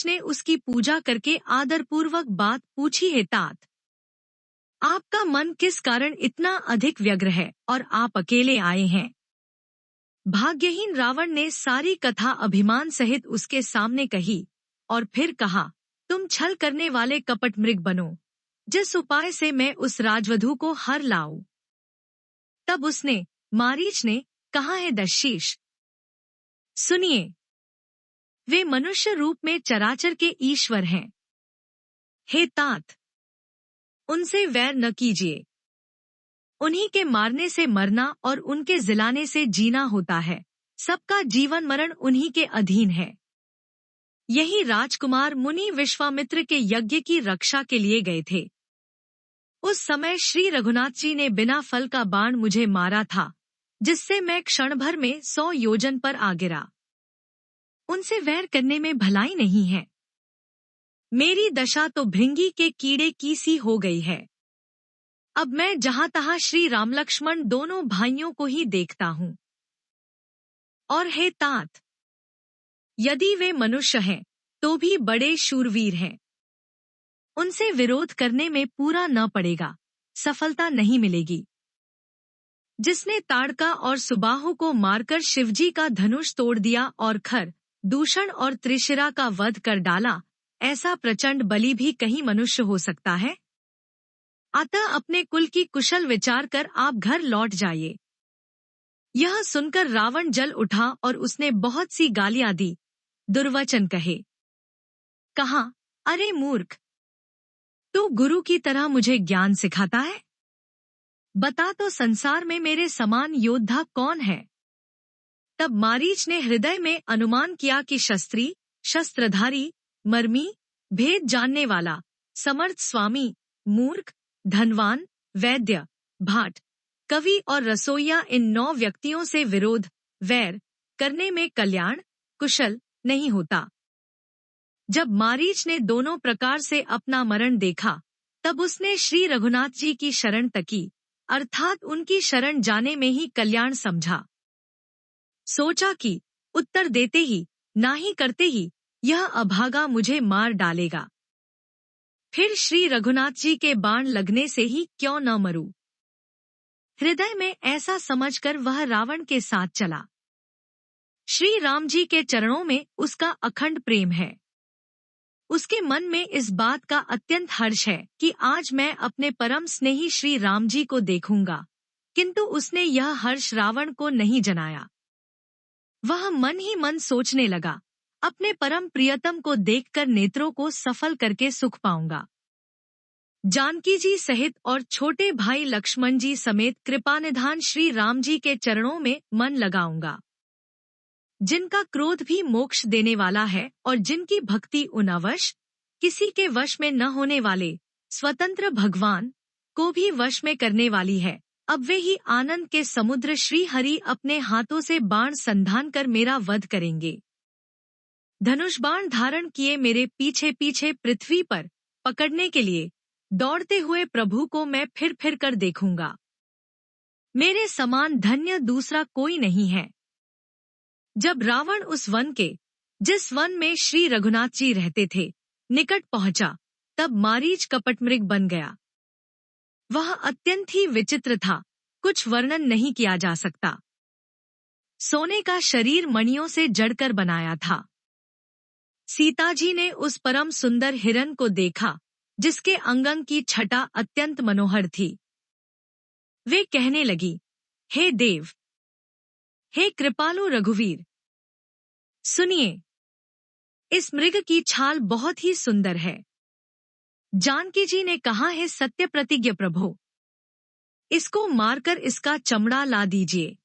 ने उसकी पूजा करके आदरपूर्वक बात पूछी, हे तात, आपका मन किस कारण इतना अधिक व्यग्र है और आप अकेले आए हैं? भाग्यहीन रावण ने सारी कथा अभिमान सहित उसके सामने कही और फिर कहा, तुम छल करने वाले कपट मृग बनो, जिस उपाय से मैं उस राजवधू को हर लाऊं। तब उसने, मारीच ने, कहा, है दशशीष, सुनिए, वे मनुष्य रूप में चराचर के ईश्वर हैं। हे तात, उनसे वैर न कीजिए। उन्हीं के मारने से मरना और उनके जिलाने से जीना होता है। सबका जीवन मरण उन्हीं के अधीन है। यही राजकुमार मुनि विश्वामित्र के यज्ञ की रक्षा के लिए गए थे। उस समय श्री रघुनाथ जी ने बिना फल का बाण मुझे मारा था, जिससे मैं क्षण भर में 100 योजन पर आ गिरा। उनसे वैर करने में भलाई नहीं है। मेरी दशा तो भृंगी के कीड़े की सी हो गई है। अब मैं जहां तहां श्री राम लक्ष्मण दोनों भाइयों को ही देखता हूँ। और हे तात, यदि वे मनुष्य हैं तो भी बड़े शूरवीर हैं। उनसे विरोध करने में पूरा न पड़ेगा, सफलता नहीं मिलेगी। जिसने ताड़का और सुबाहु को मारकर शिवजी का धनुष तोड़ दिया और खर, दूषण और त्रिशिरा का वध कर डाला, ऐसा प्रचंड बली भी कहीं मनुष्य हो सकता है? अतः अपने कुल की कुशल विचार कर आप घर लौट जाइए। यह सुनकर रावण जल उठा और उसने बहुत सी गालियां दी, दुर्वचन कहे। कहा, अरे मूर्ख, तू गुरु की तरह मुझे ज्ञान सिखाता है? बता तो संसार में मेरे समान योद्धा कौन है? तब मारीच ने हृदय में अनुमान किया कि शस्त्री, शस्त्रधारी, मर्मी, भेद जानने वाला, समर्थ स्वामी, मूर्ख, धनवान, वैद्य, भाट, कवि और रसोइया इन 9 व्यक्तियों से विरोध, वैर करने में कल्याण, कुशल नहीं होता। जब मारीच ने दोनों प्रकार से अपना मरण देखा, तब उसने श्री रघुनाथ जी की शरण तकी, अर्थात उनकी शरण जाने में ही कल्याण समझा। सोचा कि उत्तर देते ही, नाही करते ही, यह अभागा मुझे मार डालेगा। फिर श्री रघुनाथ जी के बाण लगने से ही क्यों न मरूं। हृदय में ऐसा समझकर वह रावण के साथ चला। श्री राम जी के चरणों में उसका अखंड प्रेम है। उसके मन में इस बात का अत्यंत हर्ष है कि आज मैं अपने परम स्नेही श्री राम जी को देखूंगा, किंतु उसने यह हर्ष रावण को नहीं जनाया। वह मन ही मन सोचने लगा, अपने परम प्रियतम को देखकर नेत्रों को सफल करके सुख पाऊंगा। जानकी जी सहित और छोटे भाई लक्ष्मण जी समेत कृपानिधान श्री राम जी के चरणों में मन लगाऊंगा। जिनका क्रोध भी मोक्ष देने वाला है और जिनकी भक्ति उनवश, किसी के वश में न होने वाले, स्वतंत्र भगवान को भी वश में करने वाली है। अब वे ही आनंद के समुद्र श्री हरि अपने हाथों से बाण संधान कर मेरा वध करेंगे। धनुष बाण धारण किए मेरे पीछे पीछे पृथ्वी पर पकड़ने के लिए दौड़ते हुए प्रभु को मैं फिर फिर कर देखूंगा। मेरे समान धन्य दूसरा कोई नहीं है। जब रावण उस वन के, जिस वन में श्री रघुनाथ जी रहते थे, निकट पहुंचा, तब मारीच कपटमृग बन गया। वह अत्यंत ही विचित्र था, कुछ वर्णन नहीं किया जा सकता। सोने का शरीर मणियों से जड़कर बनाया था। सीता जी ने उस परम सुंदर हिरन को देखा, जिसके अंगंग की छटा अत्यंत मनोहर थी। वे कहने लगी, हे देव, हे कृपालु रघुवीर, सुनिए, इस मृग की छाल बहुत ही सुंदर है। जानकी जी ने कहा, है सत्य प्रतिज्ञ प्रभो, इसको मारकर इसका चमड़ा ला दीजिए।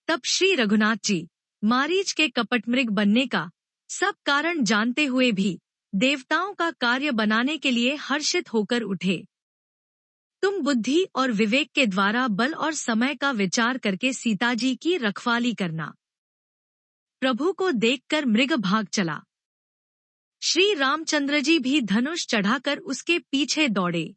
तब श्री रघुनाथ जी मारीच के कपटमृग बनने का सब कारण जानते हुए भी देवताओं का कार्य बनाने के लिए हर्षित होकर उठे। तुम बुद्धि और विवेक के द्वारा बल और समय का विचार करके सीता जी की रखवाली करना। प्रभु को देखकर मृग भाग चला। श्री रामचंद्र जी भी धनुष चढ़ाकर उसके पीछे दौड़े।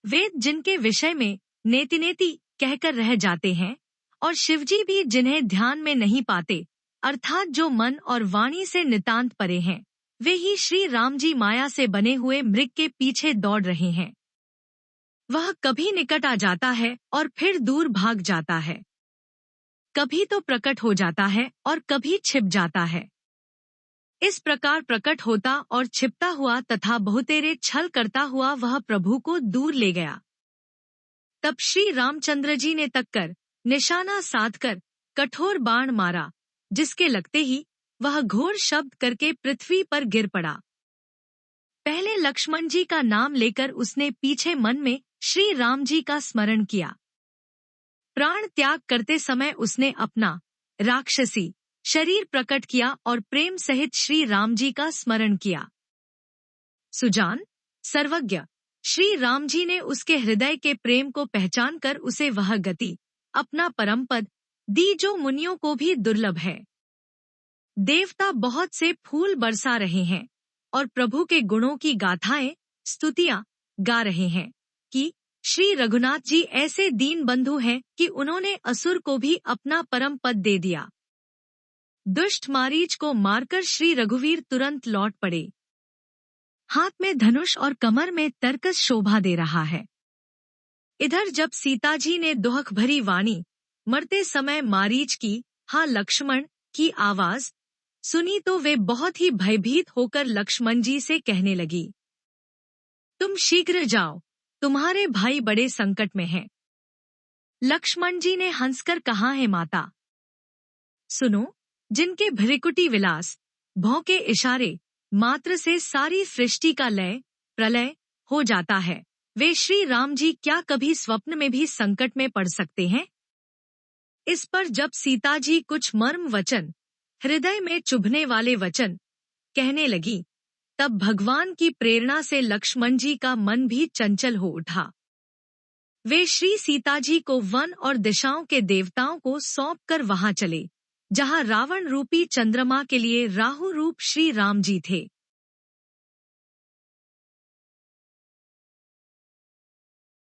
वेद जिनके विषय में नेति नेति कहकर रह जाते हैं और शिवजी भी जिन्हें ध्यान में नहीं पाते, अर्थात जो मन और वाणी से नितांत परे हैं, वे ही श्री राम जी माया से बने हुए मृग के पीछे दौड़ रहे हैं। वह कभी निकट आ जाता है और फिर दूर भाग जाता है, कभी तो प्रकट हो जाता है और कभी छिप जाता है। इस प्रकार प्रकट होता और छिपता हुआ तथा बहुतेरे छल करता हुआ वह प्रभु को दूर ले गया। तब श्री रामचंद्र जी ने तककर निशाना साधकर कठोर बाण मारा, जिसके लगते ही वह घोर शब्द करके पृथ्वी पर गिर पड़ा। पहले लक्ष्मण जी का नाम लेकर उसने पीछे मन में श्री राम जी का स्मरण किया। प्राण त्याग करते समय उसने अपना राक्षसी शरीर प्रकट किया और प्रेम सहित श्री राम जी का स्मरण किया। सुजान, सर्वज्ञ श्री राम जी ने उसके हृदय के प्रेम को पहचान कर उसे वह गति, अपना परम पद दी जो मुनियों को भी दुर्लभ है। देवता बहुत से फूल बरसा रहे हैं और प्रभु के गुणों की गाथाएं, स्तुतियां गा रहे हैं कि श्री रघुनाथ जी ऐसे दीन बंधु हैं कि उन्होंने असुर को भी अपना परम पद दे दिया। दुष्ट मारीच को मारकर श्री रघुवीर तुरंत लौट पड़े। हाथ में धनुष और कमर में तरकस शोभा दे रहा है। इधर जब सीता जी ने दुहक भरी वाणी मरते समय मारीच की हाँ लक्ष्मण की आवाज सुनी तो वे बहुत ही भयभीत होकर लक्ष्मण जी से कहने लगी, तुम शीघ्र जाओ, तुम्हारे भाई बड़े संकट में हैं। लक्ष्मण जी ने हंसकर कहा है माता, सुनो, जिनके भ्रिकुटी विलास भौं के इशारे मात्र से सारी सृष्टि का लय प्रलय हो जाता है, वे श्री राम जी क्या कभी स्वप्न में भी संकट में पड़ सकते हैं? इस पर जब सीता जी कुछ मर्म वचन, हृदय में चुभने वाले वचन कहने लगी, तब भगवान की प्रेरणा से लक्ष्मण जी का मन भी चंचल हो उठा। वे श्री सीता जी को वन और दिशाओं के देवताओं को सौंप कर वहां चले, जहां रावण रूपी चंद्रमा के लिए राहु रूप श्री राम जी थे।